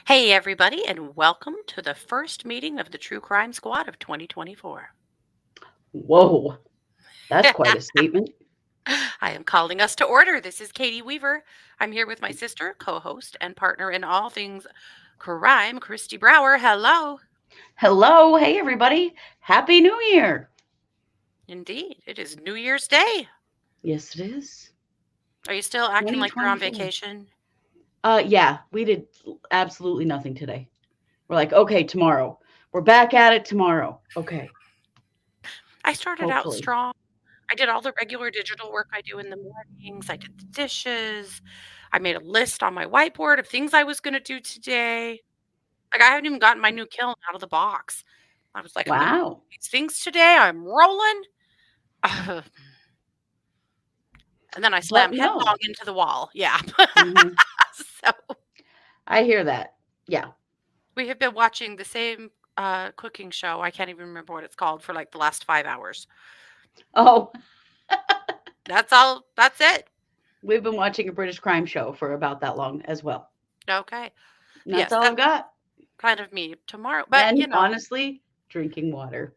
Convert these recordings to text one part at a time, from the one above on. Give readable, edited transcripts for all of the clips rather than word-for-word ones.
Hey, everybody, and welcome to the first meeting of the True Crime Squad of 2024. Whoa, that's quite a statement. I am calling us to order. This is Katie Weaver. I'm here with my sister, co host, and partner in all things crime, Christy Brower. Hello. Hello, hey everybody. Happy New Year. Indeed, it is New Year's Day. Yes, it is. Are you still acting like you're on 2024. vacation? Yeah, we did absolutely nothing today. We're like, okay, tomorrow. We're back at it tomorrow. Okay, I started out hopefully. strong. I did all the regular digital work I do in the mornings. I did the dishes. I made a list on my whiteboard of things I was going to do today. Like, I haven't even gotten my new kiln out of the box. I was like, I'm going to do Wow. these things today. I'm rolling. And then I But slammed no. headlong into the wall. Yeah. Mhm. So I hear that. Yeah. we have been watching the same cooking show. I can't even remember what it's called for like the last 5 hours. Oh, That's all. That's it. we've been watching a British crime show for about that long as well. Okay. And that's Yes, all I've that's got. kind of me tomorrow. But, And honestly, drinking water.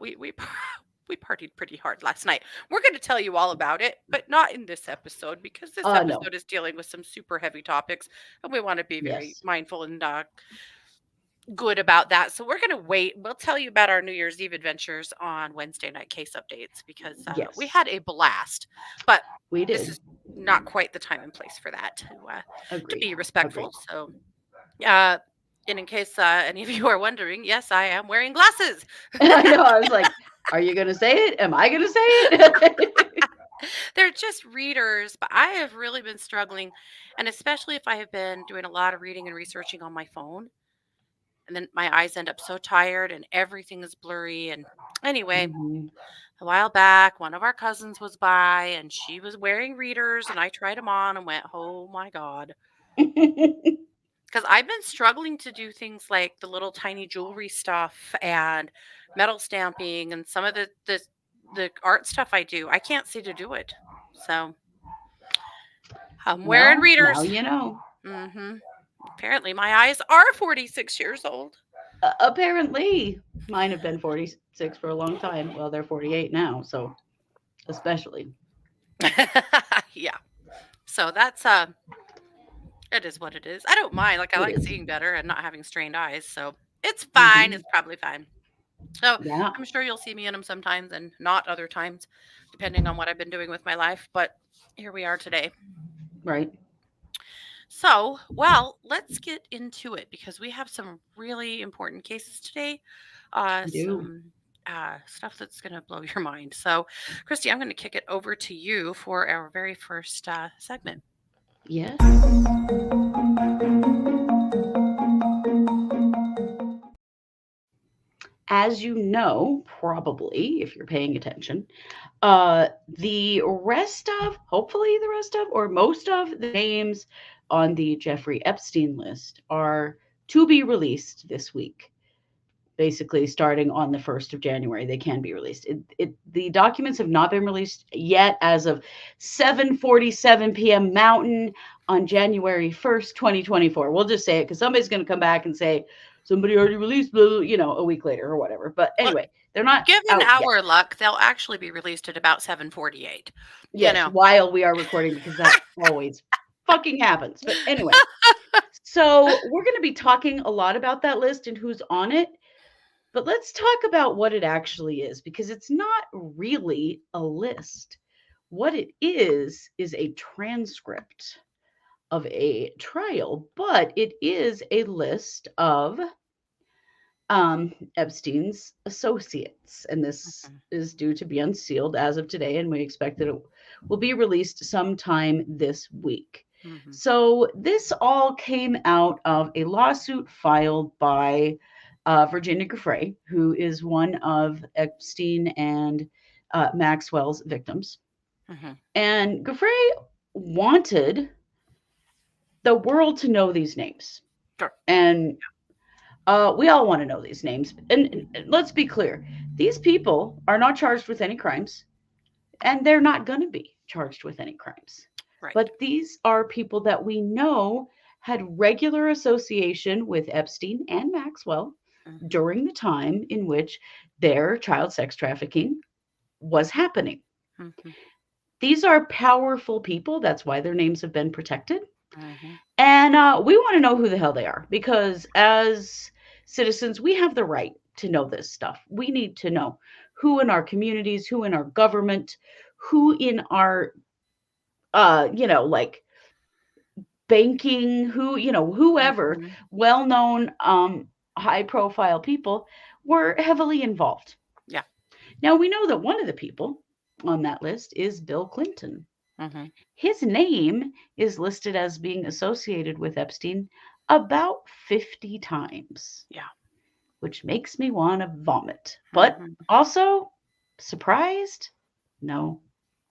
we we partied pretty hard last night. We're going to tell you all about it, but not in this episode because this No. episode is dealing with some super heavy topics, and we want to be very Yes. mindful and good about that. So we're going to wait. We'll tell you about our New Year's Eve adventures on Wednesday night case updates because we Yes. had a blast. But We this did. is not quite the time and place for that to Agreed. be respectful. Agreed. So, and in case any of you are wondering, yes, I am wearing glasses. I know. I was like, are you going to say it? Am I going to say it? They're just readers, but I have really been struggling, and especially if I have been doing a lot of reading and researching on my phone, and then my eyes end up so tired and everything is blurry. And anyway, Mhm. a while back, one of our cousins was by, and she was wearing readers, and I tried them on and went, "Oh my God." Because I've been struggling to do things like the little tiny jewelry stuff and metal stamping and some of the art stuff I do. I can't see to do it. So I'm wearing Well, readers. now you know. Mm-hmm. Apparently, my eyes are 46 years old. Apparently, mine have been 46 for a long time. Well, they're 48 now, so especially. Yeah. So that's it is what it is. I don't mind. Like, I It like is. seeing better and not having strained eyes. So it's fine. Mhm. It's probably fine. So Yeah, I'm sure you'll see me in them sometimes and not other times, depending on what I've been doing with my life. But here we are today. right. So, well, let's get into it because we have some really important cases today. We do. Some stuff that's going to blow your mind. So, Christy, I'm going to kick it over to you for our very first segment. Yes. As you know, probably, if you're paying attention, hopefully the rest of, or most of the names on the Jeffrey Epstein list are to be released this week. Basically, starting on the 1st of January, they can be released. The documents have not been released yet as of 7:47 p.m. Mountain on January 1st, 2024. We'll just say it because somebody's going to come back and say, somebody already released, a week later or whatever. But anyway, they're not Given out our yet. luck, they'll actually be released at about 7:48. Yes, while we are recording, because that always fucking happens. But anyway, so we're going to be talking a lot about that list and who's on it. But let's talk about what it actually is, because it's not really a list. What it is a transcript of a trial, but it is a list of Epstein's associates. And this is due to be unsealed as of today, and we expect that it will be released sometime this week. Mhm. So this all came out of a lawsuit filed by Virginia Giuffre, who is one of Epstein and Maxwell's victims. Mhm. And Giuffre wanted the world to know these names. Sure. And we all want to know these names. And let's be clear, these people are not charged with any crimes, and they're not going to be charged with any crimes. Right. But these are people that we know had regular association with Epstein and Maxwell Mhm. during the time in which their child sex trafficking was happening. Mhm. These are powerful people. That's why their names have been protected. Mhm. And we want to know who the hell they are because as citizens, we have the right to know this stuff. We need to know who in our communities, who in our government, who in our, like banking, who, whoever, Mhm. well known, high profile people were heavily involved. Yeah. Now, we know that one of the people on that list is Bill Clinton. Mhm. His name is listed as being associated with Epstein about 50 times, Yeah. which makes me want to vomit. But Mhm. also, surprised? No,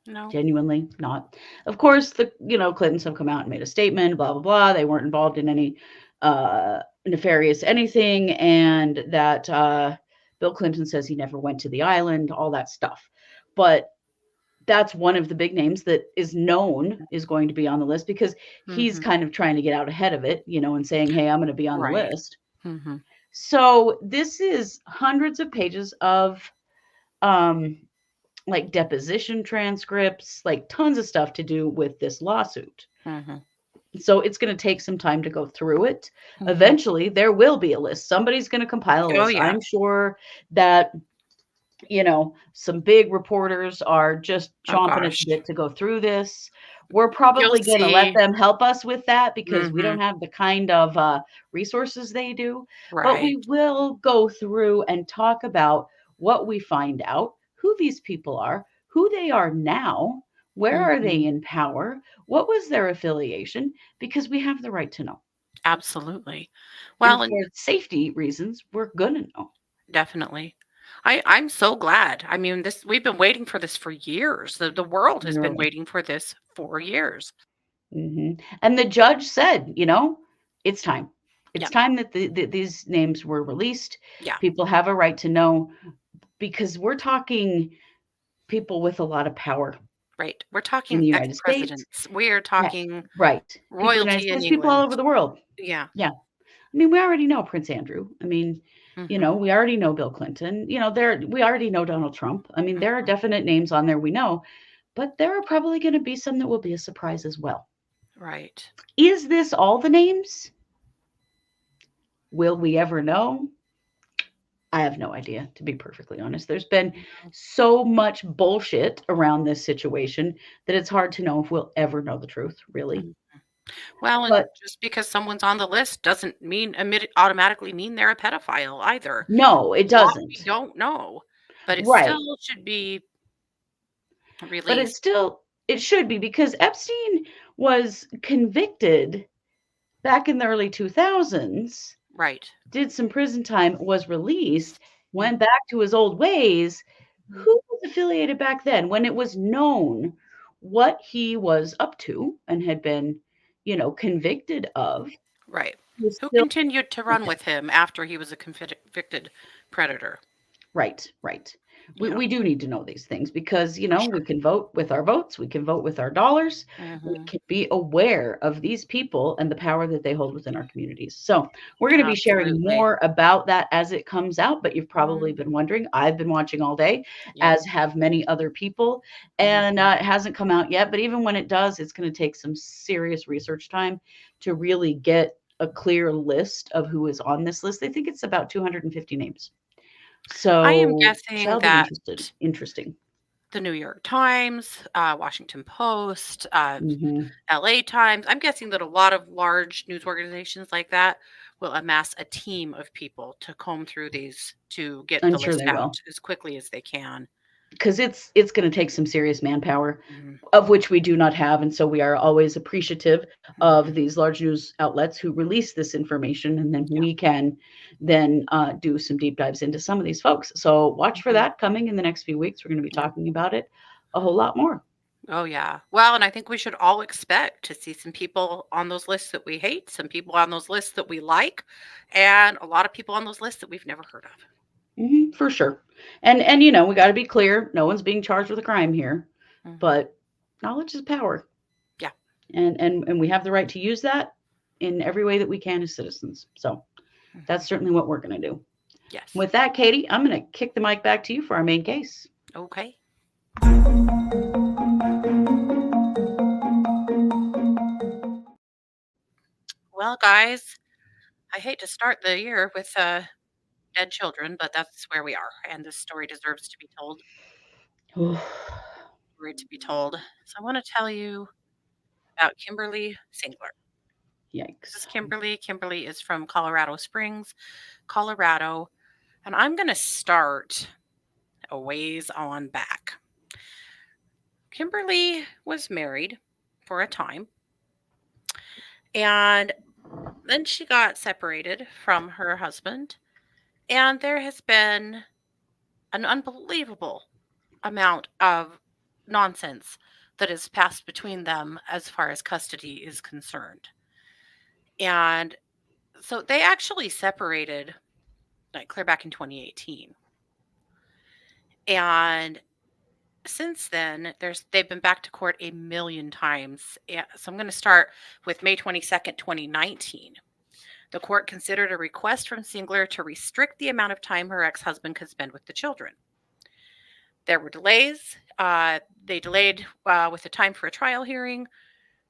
No. genuinely not. Of course, the Clintons have come out and made a statement, blah blah blah. They weren't involved in any nefarious anything, and that Bill Clinton says he never went to the island, all that stuff. But that's one of the big names that is known is going to be on the list because he's Mhm. kind of trying to get out ahead of it, and saying, "Hey, I'm going to be on the Right. list." Mhm. So this is hundreds of pages of um, like deposition transcripts, like tons of stuff to do with this lawsuit. Mhm. So it's going to take some time to go through it. Mhm. Eventually, there will be a list. Somebody's going to compile a Oh list. yeah. I'm sure that some big reporters are just Oh chomping at the gosh. bit to go through this. We're You'll probably going to let see. them help us with that because we Mhm. don't have the kind of resources they do. But Right. we will go through and talk about what we find out, who these people are, who they are now, where are they Mhm. in power, what was their affiliation, because we have the right to know. Absolutely. And Well, and for safety reasons, we're going to know. definitely. I'm so glad. I mean, this we've been waiting for this for years. The world has been Really. waiting for this for years. And the judge said, it's time. It's Yeah. time that these names were released. Yeah. People have a right to know because we're talking people with a lot of power Right. We're in talking the United States. ex-presidents. We're Yeah, talking right. People in the United royalty in States, people all England. over the world. Yeah. Yeah. I mean, we already know Prince Andrew. I mean, Mhm. we already know Bill Clinton. We already know Donald Trump. I mean, there are Mhm. definite names on there we know, but there are probably going to be some that will be a surprise as well. Right. Is this all the names? Will we ever know? I have no idea, to be perfectly honest. There's been No. so much bullshit around this situation that it's hard to know if we'll ever know the truth, really. Mm. Well, and But just because someone's on the list doesn't mean automatically mean they're a pedophile either. no, it A lot we doesn't. don't know, but it Right. still should be But released. it should be because Epstein was convicted back in the early 2000s, Right. did some prison time, was released, Mhm. went back to his old ways. Mhm. Who was affiliated back then when it was known what he was up to and had been, convicted of? Right. He was Who still continued to run with him after he was a convicted predator? right, right. Yeah, We do need to know these things because, for we sure. can vote with our votes, we can vote with our dollars, we Mhm. can be aware of these people and the power that they hold within our communities. So, we're going to be sharing Absolutely. more about that as it comes out, but you've probably Mhm. been wondering. I've been watching all day, Yeah. as have many other people, and Mhm. it hasn't come out yet. But even when it does, it's going to take some serious research time to really get a clear list of who is on this list. They think it's about 250 names. I am So, guessing shall be that interesting. the New York Times, Washington Post, Mhm. LA Times, I'm guessing that a lot of large news organizations like that will amass a team of people to comb through these to get I'm the sure list they out will. as quickly as they can. Because it's gonna take some serious manpower, Mhm. of which we do not have, and so we are always appreciative of Mhm. these large news outlets who release this information, and then Yeah. we can then, do some deep dives into some of these folks. So watch for Mhm. that coming in the next few weeks. We're gonna be Yeah. talking about it a whole lot more. Oh, yeah. Well, and I think we should all expect to see some people on those lists that we hate, some people on those lists that we like, and a lot of people on those lists that we've never heard of. For sure. And you know, we got to be clear, no one's being charged with a crime here, Mhm. but knowledge is power. Yeah. And we have the right to use that in every way that we can as citizens. So Mhm. that's certainly what we're going to do. Yes. With that, Katie, I'm going to kick the mic back to you for our main case. Okay. Well, guys, I hate to start the year with dead children, but that's where we are, and this story deserves to be told. For it to be told. So I want to tell you about Kimberlee Singler. This is Yikes. Kimberlee. Kimberlee is from Colorado Springs, Colorado, and I'm going to start a ways on back. Kimberlee was married for a time, and then she got separated from her husband, and there has been an unbelievable amount of nonsense that has passed between them as far as custody is concerned. And so they actually separated like clear back in 2018. And since then, they've been back to court a million times. So I'm going to start with May 22nd, 2019. The court considered a request from Singler to restrict the amount of time her ex-husband could spend with the children. There were delays. They delayed with the time for a trial hearing.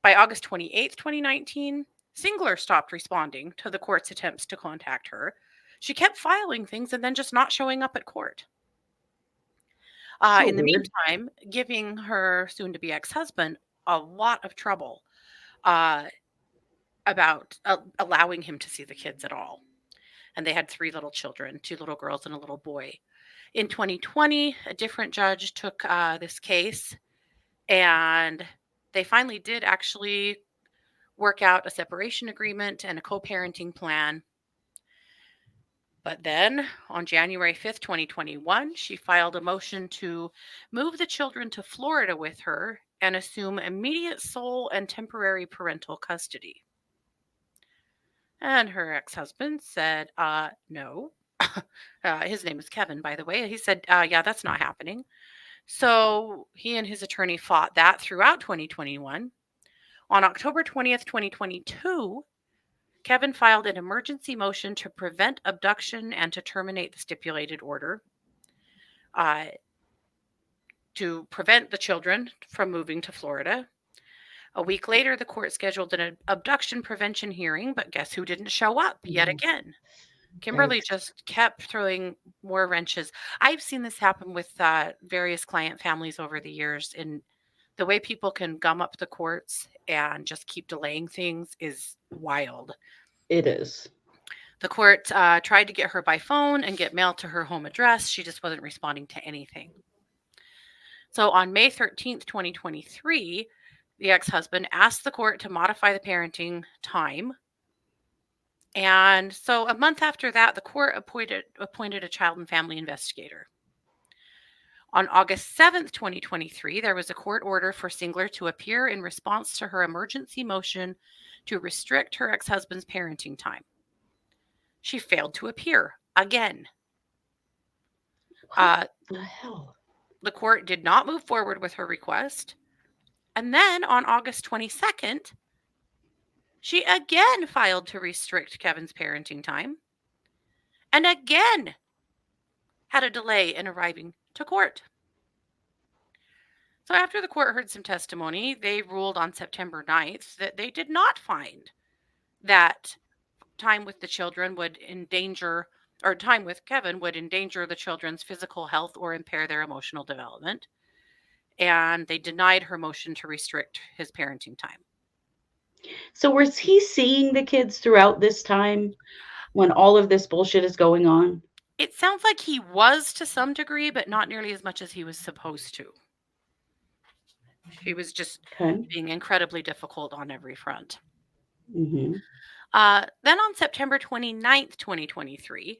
By August 28th, 2019, Singler stopped responding to the court's attempts to contact her. She kept filing things and then just not showing up at court. So In the weird. meantime, giving her soon to be ex husband a lot of trouble uh, about allowing him to see the kids at all. And they had three little children, two little girls and a little boy. In 2020, a different judge took this case, and they finally did actually work out a separation agreement and a co parenting plan. But then on January 5th, 2021, she filed a motion to move the children to Florida with her and assume immediate sole and temporary parental custody. And her ex husband said, no. His name is Kevin, by the way. He said, yeah, that's not happening. So he and his attorney fought that throughout 2021. On October 20th, 2022, Kevin filed an emergency motion to prevent abduction and to terminate the stipulated order uh, to prevent the children from moving to Florida. A week later, the court scheduled an abduction prevention hearing, but guess who didn't show up yet Mhm. again? Kimberlee Yikes. just kept throwing more wrenches. I've seen this happen with various client families over the years, and the way people can gum up the courts and just keep delaying things is wild. It is. The court tried to get her by phone and get mail to her home address. She just wasn't responding to anything. So on May 13th, 2023, the ex husband asked the court to modify the parenting time. And so a month after that, the court appointed a child and family investigator. On August 7th, 2023, there was a court order for Singler to appear in response to her emergency motion to restrict her ex husband's parenting time. She failed to appear again. What Uh, the hell? the court did not move forward with her request. And then on August 22nd, she again filed to restrict Kevin's parenting time and again had a delay in arriving to court. So after the court heard some testimony, they ruled on September 9th that they did not find that time with the children would endanger, or time with Kevin would endanger the children's physical health or impair their emotional development. And they denied her motion to restrict his parenting time. So was he seeing the kids throughout this time when all of this bullshit is going on? It sounds like he was to some degree, but not nearly as much as he was supposed to. He was just Okay. being incredibly difficult on every front. Hmm. Then on September 29th, 2023,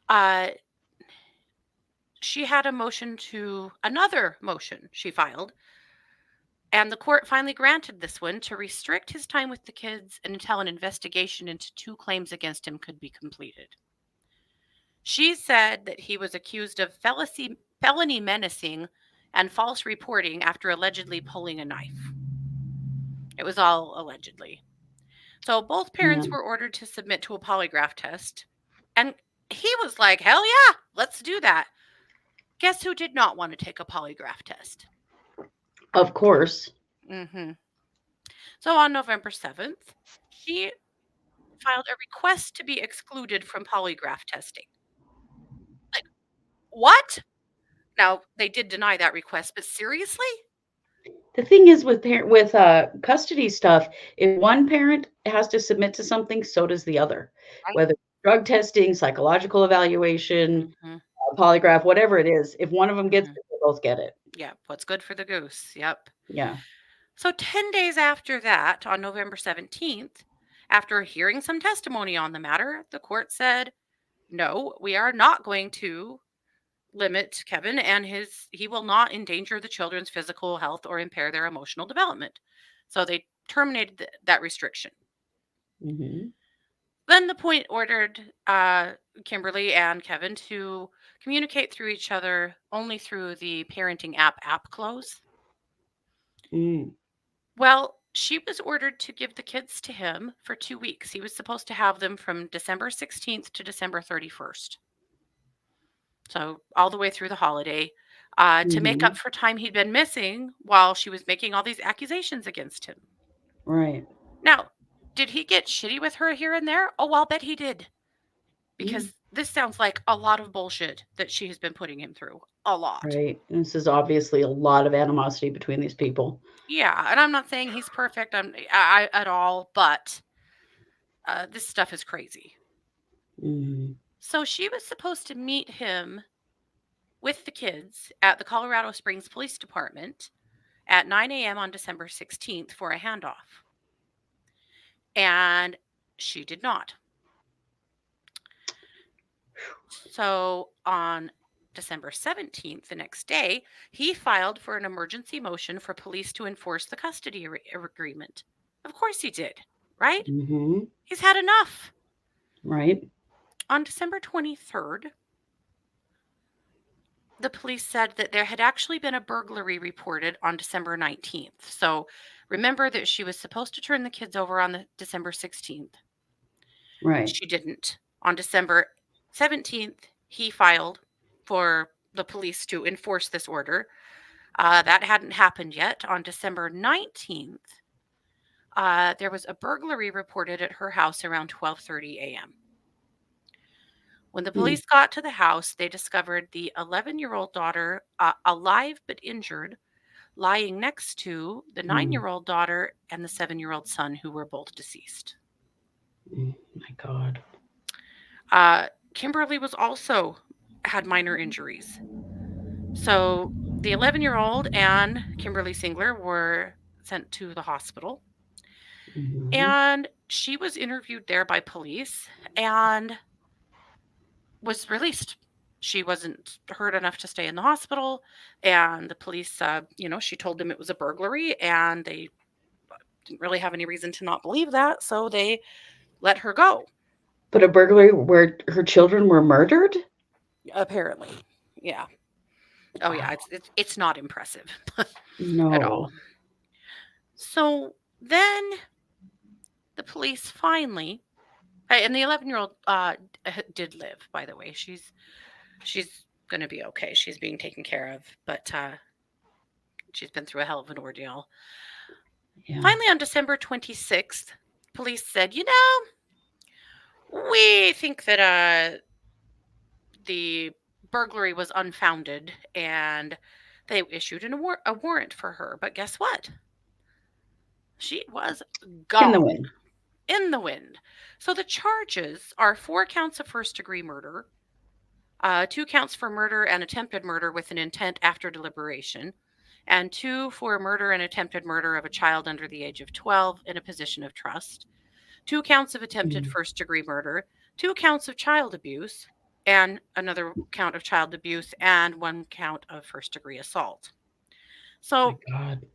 uh, she had another motion she filed And the court finally granted this one to restrict his time with the kids until an investigation into two claims against him could be completed. She said that he was accused of felony menacing and false reporting after allegedly pulling a knife. It was all allegedly. So both Yeah. parents were ordered to submit to a polygraph test. And he was like, hell yeah, let's do that. Guess who did not want to take a polygraph test? Of course. Hmm. So on November 7th, she filed a request to be excluded from polygraph testing. Like, what? Now, they did deny that request, but seriously? The thing is with custody stuff, if one parent has to submit to something, so does the other. Right. Whether drug testing, psychological evaluation, Hmm. polygraph, whatever it is, if one of them gets Hmm. it, they both get it. Yeah, what's good for the goose? Yep. Yeah. So 10 days after that, on November 17th, after hearing some testimony on the matter, the court said, no, we are not going to limit Kevin and he will not endanger the children's physical health or impair their emotional development. So they terminated that restriction. Mhm. Then the point ordered Kimberlee and Kevin to communicate through each other only through the parenting app Close. Mm. Well, she was ordered to give the kids to him for 2 weeks. He was supposed to have them from December 16th to December 31st. So all the way through the holiday, to make up Mhm. for time he'd been missing while she was making all these accusations against him. Right. Now, did he get shitty with her here and there? Oh, I'll bet he did. Mm. Because this sounds like a lot of bullshit that she has been putting him through. A lot. Right. This is obviously a lot of animosity between these people. Yeah, and I'm not saying he's perfect at all, but this stuff is crazy. Mhm. So she was supposed to meet him with the kids at the Colorado Springs Police Department at 9 a.m. on December 16th for a handoff. And she did not. So on December 17th, the next day, he filed for an emergency motion for police to enforce the custody agreement. Of course he did, right? Mhm. He's had enough. Right. On December 23rd, the police said that there had actually been a burglary reported on December 19th. So remember that she was supposed to turn the kids over on the December 16th. Right. She didn't. On December 17th, he filed for the police to enforce this order. That hadn't happened yet. On December 19th, there was a burglary reported at her house around 12:30 a.m. When the Mm. police got to the house, they discovered the 11-year-old daughter alive but injured, lying next to the Mm. 9-year-old daughter and the 7-year-old son, who were both deceased. Mm. My God. Kimberlee was also had minor injuries. So the 11-year-old and Kimberlee Singler were sent to the hospital, Mhm. and she was interviewed there by police and was released. She wasn't hurt enough to stay in the hospital, and the police, she told them it was a burglary, and they didn't really have any reason to not believe that, so they let her go. But a burglary where her children were murdered? Apparently, yeah. Oh yeah, Wow. it's not impressive at all. No. So then the police finally, and the 11-year-old did live. By the way, she's gonna be okay. She's being taken care of, but she's been through a hell of an ordeal. Yeah. Finally, on December 26th, police said, we think that the burglary was unfounded, and they issued a warrant for her. But guess what? She was In the gone wind. in the wind. So the charges are 4 counts of first-degree murder, 2 counts for murder and attempted murder with an intent after deliberation, and 2 for murder and attempted murder of a child under the age of 12 in a position of trust, 2 counts of attempted Mm. first-degree murder, 2 counts of child abuse, and another count of child abuse, and 1 count of first-degree assault. My So God.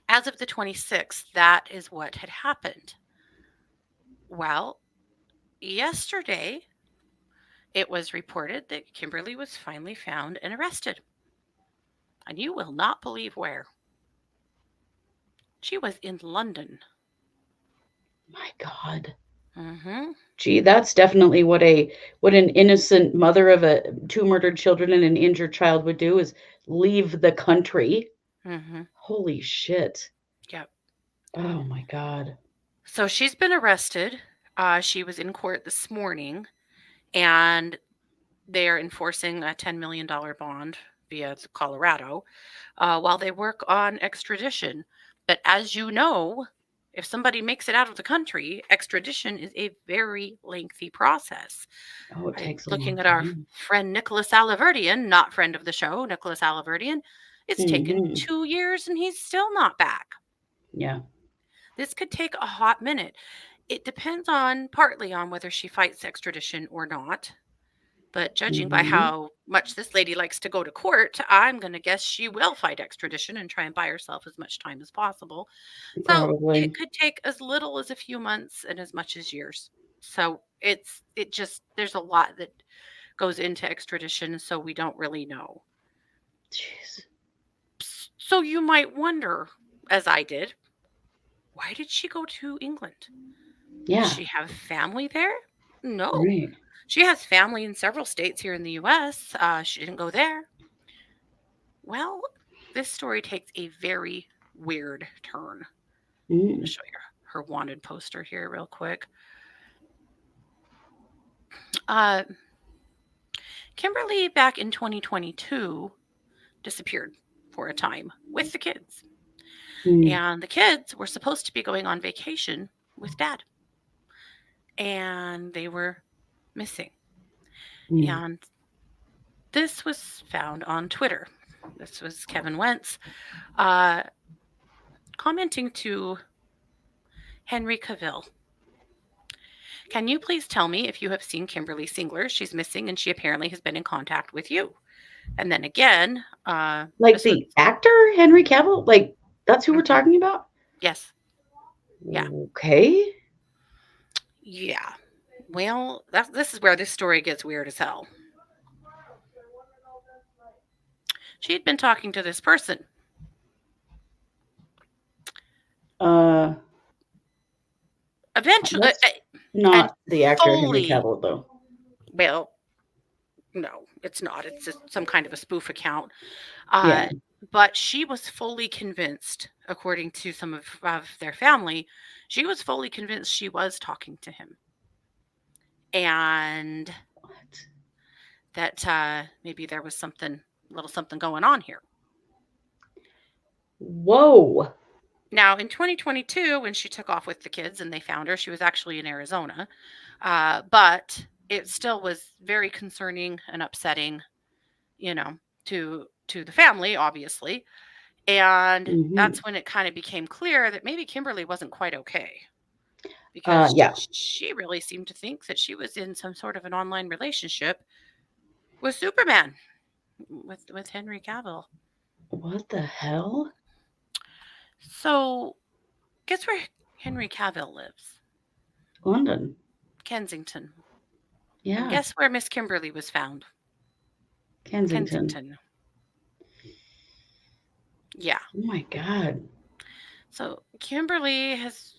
As of the 26th, that is what had happened. Well, yesterday it was reported that Kimberlee was finally found and arrested. And you will not believe where. She was in London. My God. Hmm. Gee, that's definitely what an innocent mother of two murdered children and an injured child would do is leave the country. Hmm. Holy shit. Yep. Oh my God. So she's been arrested. She was in court this morning, and they are enforcing a $10 million bond via Colorado while they work on extradition. But as you know, if somebody makes it out of the country, extradition is a very lengthy process. Oh, it I'm takes a long looking at our time. friend Nicholas Aliverdian, not friend of the show, Nicholas Aliverdian. It's taken Hmm. 2 years and he's still not back. Yeah. This could take a hot minute. It depends on partly on whether she fights extradition or not. But judging by Hmm. how much this lady likes to go to court, I'm going to guess she will fight extradition and try and buy herself as much time as possible. So it Probably. could take as little as a few months and as much as years. So it just there's a lot that goes into extradition, so we don't really know. Jeez. So you might wonder, as I did, why did she go to England? Does Yeah. she have family there? No. Right. She has family in several states here in the US. She didn't go there. Well, this story takes a very weird turn. I'm going to Mm. show you her wanted poster here, real quick. Uh, Kimberlee, back in 2022, disappeared for a time with the kids. Mm. And the kids were supposed to be going on vacation with dad. And they were missing. Mm. And this was found on Twitter. This was Kevin Wentz uh, commenting to Henry Cavill. Can you please tell me if you have seen Kimberlee Singler? She's missing and she apparently has been in contact with you. And then again, Like this was, the actor Henry Cavill? Like that's who we're mhm, talking about? yes, yeah, Okay. yeah. Well, this is where this story gets weird as hell. She had been talking to this person. Uh Eventually, that's and not the actor Henry fully, Cavill though. well, no, it's not. It's just some kind of a spoof account. Yeah. Uh, but she was fully convinced, according to some of their family, she was fully convinced she was talking to him. And What? that maybe there was something, little something going on here. Whoa. Now, in 2022, when she took off with the kids and they found her, she was actually in Arizona. But it still was very concerning and upsetting, you know, to the family, obviously. And Hmm. that's when it kind of became clear that maybe Kimberlee wasn't quite okay because Yeah. she really seemed to think that she was in some sort of an online relationship with Superman, with Henry Cavill. What the hell? So, guess where Henry Cavill lives? London. Kensington. And Yeah. guess where Miss Kimberlee was found? Kensington. Kensington. Yeah. Oh my God. So, Kimberlee has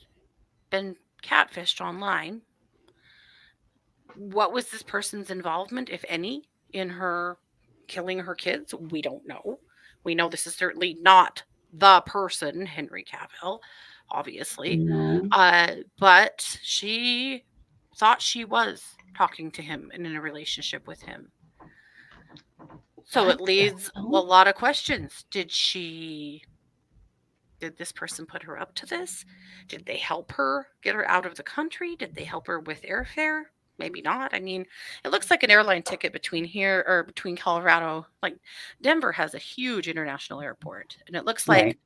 been catfished online. What was this person's involvement, if any, in her killing her kids? We don't know. We know this is certainly not the person, Henry Cavill, obviously. No. But she thought she was talking to him and in a relationship with him. So What it the leads a hell? lot of questions. Did this person put her up to this? Did they help her get her out of the country? Did they help her with airfare? Maybe not. I mean, it looks like an airline ticket between here or between Colorado. Like Denver has a huge international airport, and it looks Right.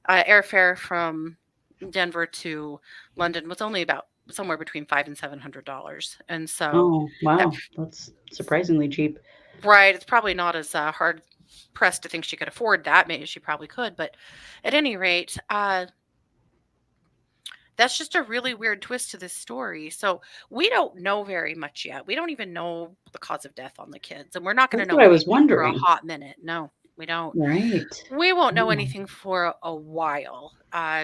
like airfare from Denver to London was only about somewhere between $500 and $700. And so Oh, that wow. That's surprisingly cheap. right, it's probably not as hard. pressed to think she could afford that. Maybe she probably could, but at any rate, that's just a really weird twist to this story. So we don't know very much yet. We don't even know the cause of death on the kids, and we're not going That's to what know I was anything for a wondering. hot minute. No, we don't. Right. We won't know Yeah. anything for a while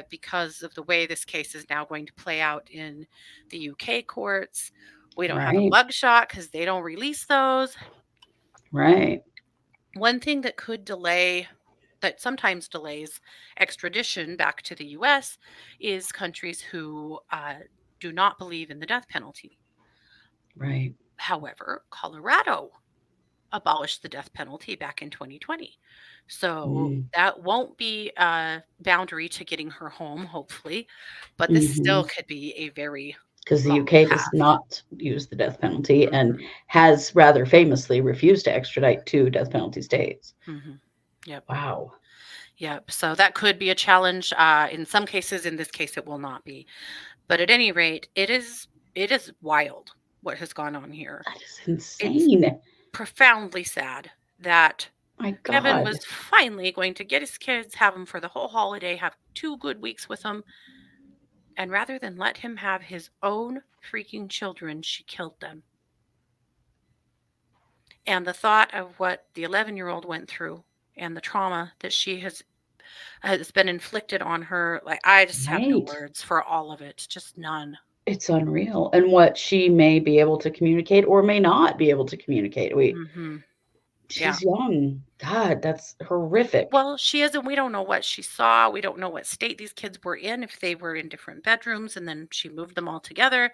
because of the way this case is now going to play out in the UK courts. We don't have a Right. mugshot because they don't release those. Right. One thing that could delay, that sometimes delays extradition back to the US, is countries who do not believe in the death penalty. Right. However, Colorado abolished the death penalty back in 2020. So Mm. that won't be a boundary to getting her home, hopefully, but this Hmm. still could be a very Because the long UK does path. not use the death penalty and Mhm, has rather famously refused to extradite to death penalty states. mhm. Yep. Wow. Yep. So that could be a challenge. In some cases, in this case, it will not be. But at any rate, it is wild what has gone on here. That is It's insane. profoundly sad that My Kevin was God. finally going to get his kids, have them for the whole holiday, have 2 good weeks with them, and rather than let him have his own freaking children, she killed them. And the thought of what the 11-year-old went through and the trauma that she has been inflicted on her, like I just have no Right. words for all of it, just none. It's unreal. And what she may be able to communicate or may not be able to communicate. Mhm. Yeah. She's young. God, that's horrific. Well, she isn't. We don't know what she saw. We don't know what state these kids were in, if they were in different bedrooms and then she moved them all together.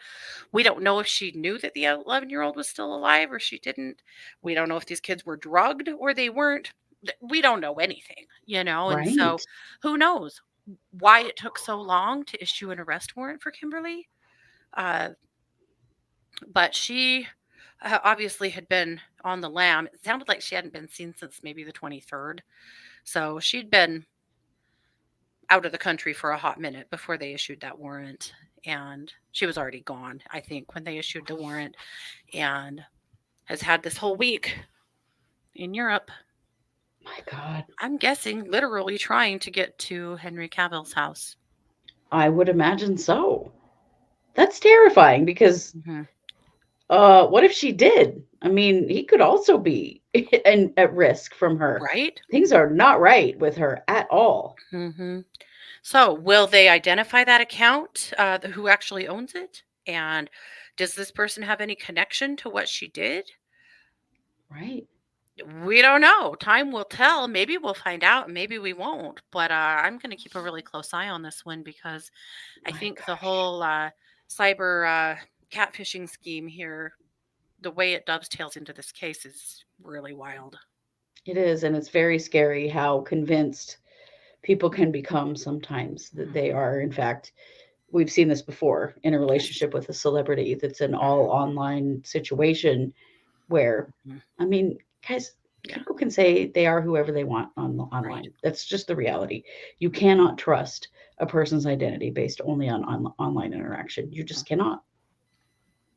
We don't know if she knew that the 11-year-old was still alive or she didn't. We don't know if these kids were drugged or they weren't. We don't know anything, you know? And Right. so who knows why it took so long to issue an arrest warrant for Kimberlee? Uh, but she obviously had been on the lam. It sounded like she hadn't been seen since maybe the 23rd. So she'd been out of the country for a hot minute before they issued that warrant. And she was already gone, I think, when they issued the warrant, and has had this whole week in Europe. My God. I'm guessing literally trying to get to Henry Cavill's house. I would imagine so. That's terrifying because Hmm. what if she did? I mean, he could also be and at risk from her. Right? Things are not right with her at all. Hmm. So, will they identify that account, who actually owns it? And does this person have any connection to what she did? Right. We don't know. Time will tell. Maybe we'll find out, maybe we won't. But I'm going to keep a really close eye on this one because I My think the gosh. whole cyber catfishing scheme here, the way it dovetails into this case, is really wild. It is, and it's very scary how convinced people can become sometimes that they Hmm. are, in fact, we've seen this before in a Yes. relationship with a celebrity that's an all Hmm. online situation where, Hmm. I mean, guys, Yeah. people can say they are whoever they want Right. online. That's just the reality. You cannot trust a person's identity based only on online interaction. You just Hmm. cannot.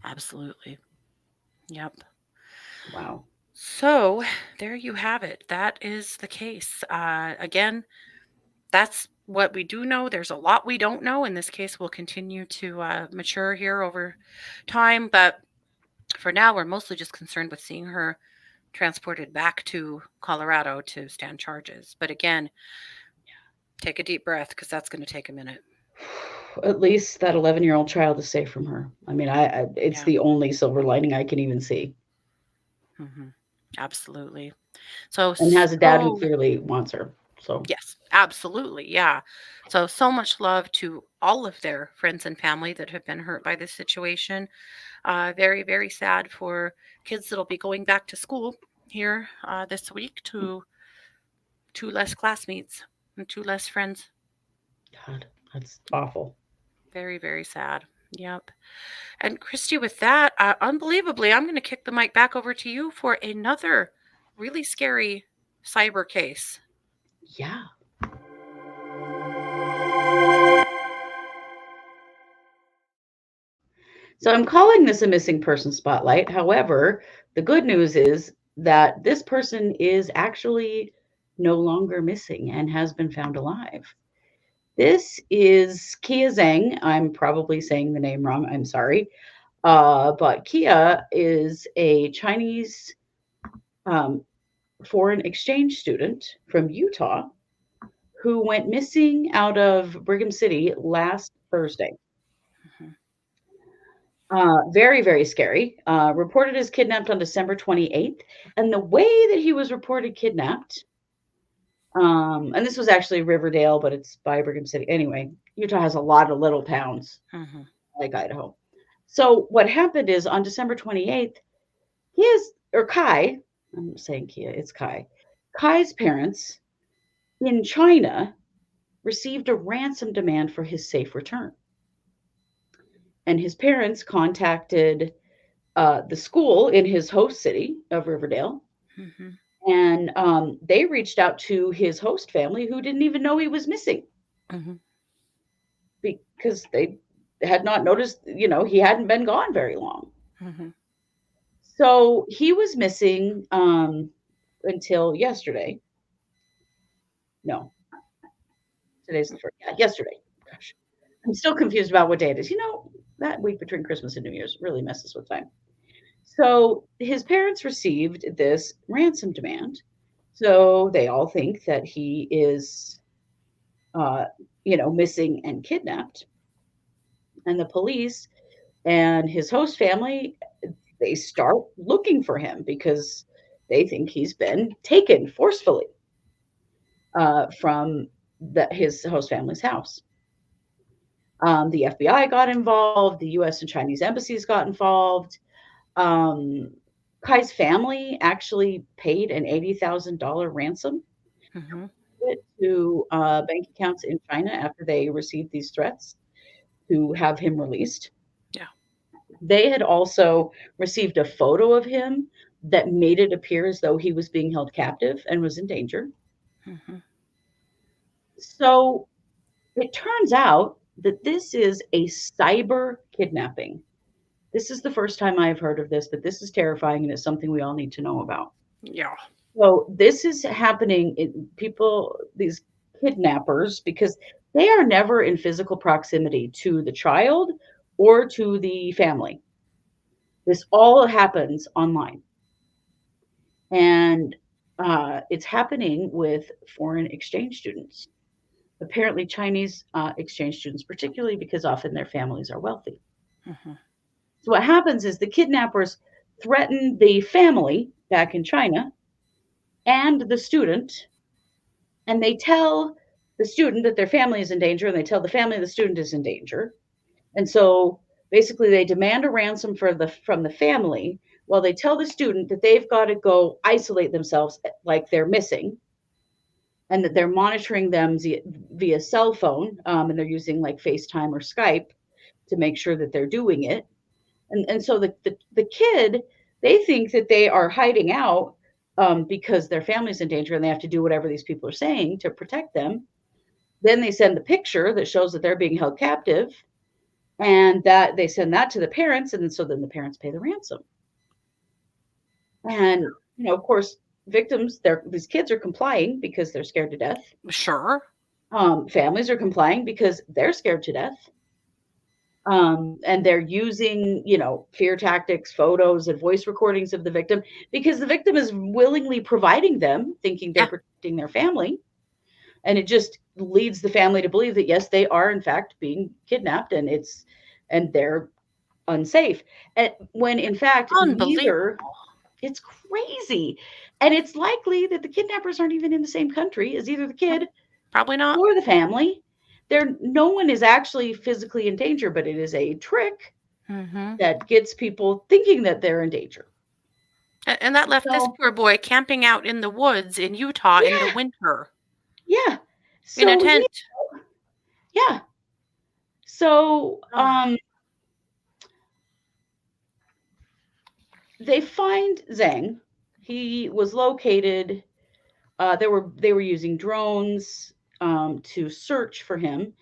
Absolutely. Yep. Wow. So there you have it. That is the case. Again, that's what we do know. There's a lot we don't know, and this case will continue to mature here over time. But for now, we're mostly just concerned with seeing her transported back to Colorado to stand charges. But again, take a deep breath because that's going to take a minute. At least that 11-year-old child is safe from her. I mean, it's Yeah. the only silver lining I can even see. Hmm. Absolutely. So, And has a dad who so clearly wants her. So, yes, absolutely. Yeah. So, so much love to all of their friends and family that have been hurt by this situation. Very, very sad for kids that'll be going back to school here this week to two less classmates and two less friends. God, that's awful. Very, very sad. Yep. And Christy, with that, unbelievably, I'm going to kick the mic back over to you for another really scary cyber case. Yeah. So I'm calling this a missing person spotlight. However, the good news is that this person is actually no longer missing and has been found alive. This is Kia Zhang. I'm probably saying the name wrong. I'm sorry. But Kia is a Chinese um, foreign exchange student from Utah who went missing out of Brigham City last Thursday. Mhm. Very, very scary. Reported as kidnapped on December 28th. And the way that he was reported kidnapped, and this was actually Riverdale, but it's by Brigham City. Anyway, Utah has a lot of little towns Mhm. like Idaho. So what happened is on December 28th, his or Kai, I'm saying Kia, it's Kai. Kai's parents in China received a ransom demand for his safe return. And his parents contacted the school in his host city of Riverdale. Mhm. And they reached out to his host family who didn't even know he was missing Mhm. because they had not noticed, he hadn't been gone very long. Mhm. So he was missing until yesterday. No, today's the first. Yeah, yesterday. Gosh, I'm still confused about what day it is. That week between Christmas and New Year's really messes with time. So his parents received this ransom demand. So they all think that he is, uh, missing and kidnapped. And the police and his host family, they start looking for him because they think he's been taken forcefully from his host family's house. The FBI got involved. The U.S. and Chinese embassies got involved. Um, Kai's family actually paid an $80,000 ransom Mhm. to bank accounts in China after they received these threats to have him released. Yeah. They had also received a photo of him that made it appear as though he was being held captive and was in danger. Mhm. So it turns out that this is a cyber kidnapping. This is the first time I've heard of this, but this is terrifying and it's something we all need to know about. Yeah. So this is happening in people, these kidnappers, because they are never in physical proximity to the child or to the family. This all happens online. And it's happening with foreign exchange students, apparently Chinese exchange students, particularly because often their families are wealthy. Mhm. So what happens is the kidnappers threaten the family back in China and the student, and they tell the student that their family is in danger, and they tell the family the student is in danger. And so basically they demand a ransom from the family while they tell the student that they've got to go isolate themselves like they're missing and that they're monitoring them via cell phone, and they're using like FaceTime or Skype to make sure that they're doing it. And so the kid, they think that they are hiding out because their family's in danger and they have to do whatever these people are saying to protect them. Then they send the picture that shows that they're being held captive, and that they send that to the parents, and so then the parents pay the ransom. And of course, victims, these kids are complying because they're scared to death. Sure. Families are complying because they're scared to death. And they're using, fear tactics, photos, and voice recordings of the victim because the victim is willingly providing them, thinking they're Yeah. protecting their family. And it just leads the family to believe that yes, they are in fact being kidnapped, and they're unsafe. And when in fact neither, Unbelievable. it's crazy. And it's likely that the kidnappers aren't even in the same country as either the No, kid probably not. or the family. No one is actually physically in danger, but it is a trick Mhm. that gets people thinking that they're in danger. And that left this So, poor boy camping out in the woods in Utah in the yeah, winter yeah. in a So tent. yeah. So Oh. they find Zhang. He was located. They were using drones to search for him,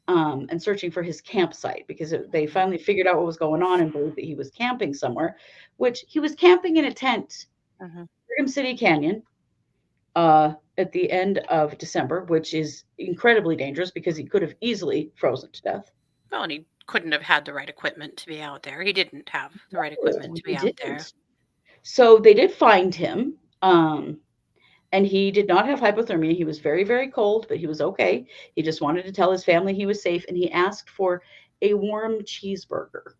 and searching for his campsite because they finally figured out what was going on and believed that he was camping somewhere, which he was camping in a tent Mhm. Brigham City Canyon at the end of December, which is incredibly dangerous because he could have easily frozen to death. Well, and he couldn't have had the right equipment to be out there. He didn't have the right equipment No, to he be out there. didn't. So they did find him, and he did not have hypothermia. He was very, very cold, but he was okay. He just wanted to tell his family he was safe, and he asked for a warm cheeseburger.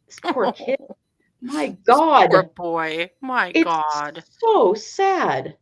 This poor kid. My This poor God. boy. My It's God. so sad.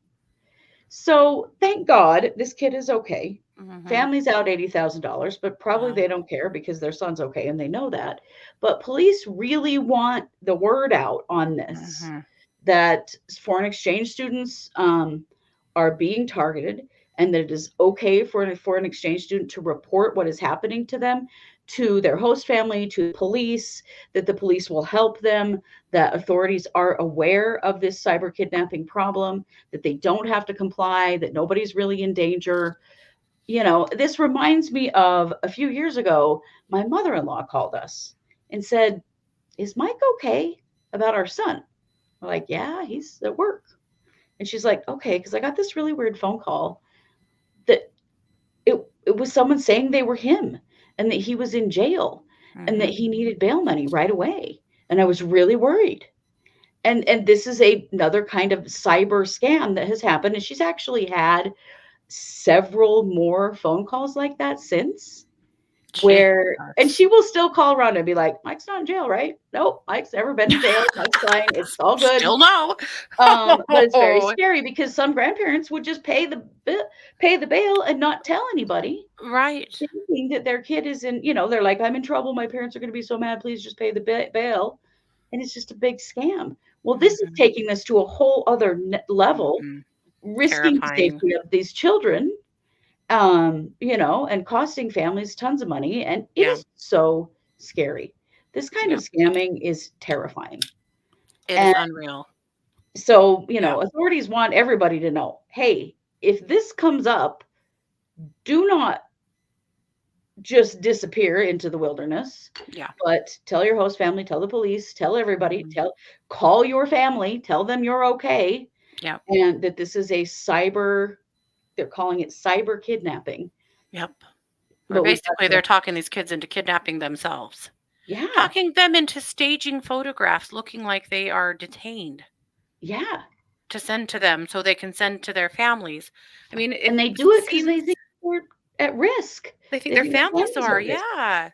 So thank God this kid is okay. Mm-hmm. Family's out $80,000, but probably Yeah. they don't care because their son's okay and they know that. But police really want the word out on this Mm-hmm. that foreign exchange students are being targeted, and that it is okay for a foreign exchange student to report what is happening to them to their host family, to police, that the police will help them, that authorities are aware of this cyber kidnapping problem, that they don't have to comply, that nobody's really in danger. This reminds me of a few years ago, my mother-in-law called us and said, "Is Mike okay about our son?" We're like, "Yeah, he's at work." And she's like, "Okay," because I got this really weird phone call that it was someone saying they were him and that he was in jail and that Mm-hmm. he needed bail money right away. And I was really worried. And this is another kind of cyber scam that has happened. And she's actually had several more phone calls like that since. And Jesus. she will still call around and be like, "Mike's not in jail, right? Nope, Mike's never been in jail. Mike's fine. It's all good." Still no. But it's very scary because some grandparents would just pay the bail and not tell anybody, Right. thinking that their kid is in. They're like, "I'm in trouble. My parents are going to be so mad. Please just pay the bail," and it's just a big scam. Well, this is Mm-hmm. taking this to a whole other level, Mm-hmm. risking the Terrifying. safety of these children, and costing families tons of money, and it Yeah. is so scary. This kind of Yeah. scamming is terrifying. It is And unreal. so, Yeah. authorities want everybody to know, hey, if this comes up, do not just disappear into the wilderness, Yeah. but tell your host family, tell the police, tell everybody, Mm-hmm. call your family, tell them you're okay, Yep. and that this is they're calling it cyber kidnapping. Yep. Or But we've got basically, to, they're talking these kids into kidnapping themselves, yeah, talking them into staging photographs looking like they are detained yeah. to send to them so they can send to their families. I mean, And it they do it because they seems think they're at risk. they think They their think their families families are are. at risk. Yeah.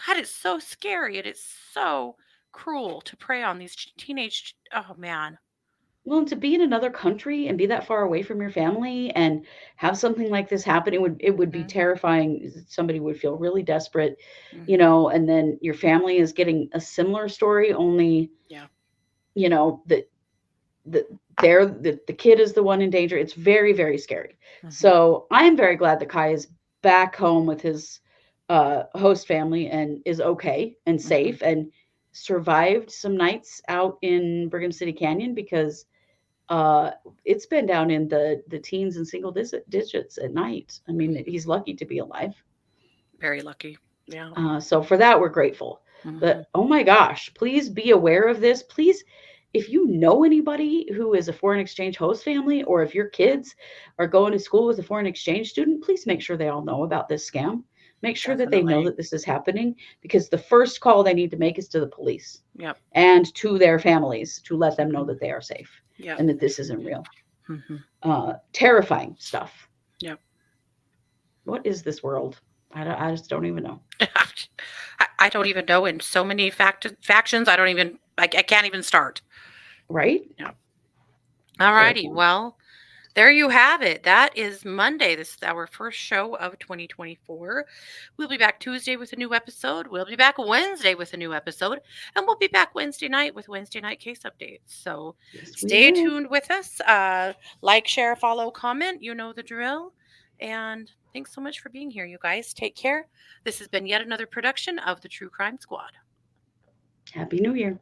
God, it's so scary. It is so cruel to prey on these teenage. Oh, man. Well, and to be in another country and be that far away from your family and have something like this happen, it would be Hmm. terrifying. Somebody would feel really desperate, Hmm. and then your family is getting a similar story, only, Yeah. that the the kid is the one in danger. It's very, very scary. Hmm. So I am very glad that Kai is back home with his host family and is okay and Hmm. safe and survived some nights out in Brigham City Canyon because uh, it's been down in the teens and single digits at night. I mean, he's lucky to be alive. Very lucky. Yeah. So for that, we're grateful. Hmm. But oh my gosh, please be aware of this. Please, if you know anybody who is a foreign exchange host family, or if your kids are going to school with a foreign exchange student, please make sure they all know about this scam. Make sure that they know Definitely. that this is happening, because the first call they need to make is to the police Yep. and to their families to let them know Hmm. that they are safe Yep. and that this isn't real. Hmm. Terrifying stuff. Yep. What is this world? I just don't even know. I don't even know. In so many factions, I don't even. I can't even start. Right? Yeah. All righty. Terrifying. Well, there you have it. That is Monday. This is our first show of 2024. We'll be back Tuesday with a new episode. We'll be back Wednesday with a new episode. And we'll be back Wednesday night with Wednesday night case updates. So Yes, we stay will. tuned with us. Like, share, follow, comment. You know the drill. And thanks so much for being here, you guys. Take care. This has been yet another production of the True Crime Squad. Happy New Year.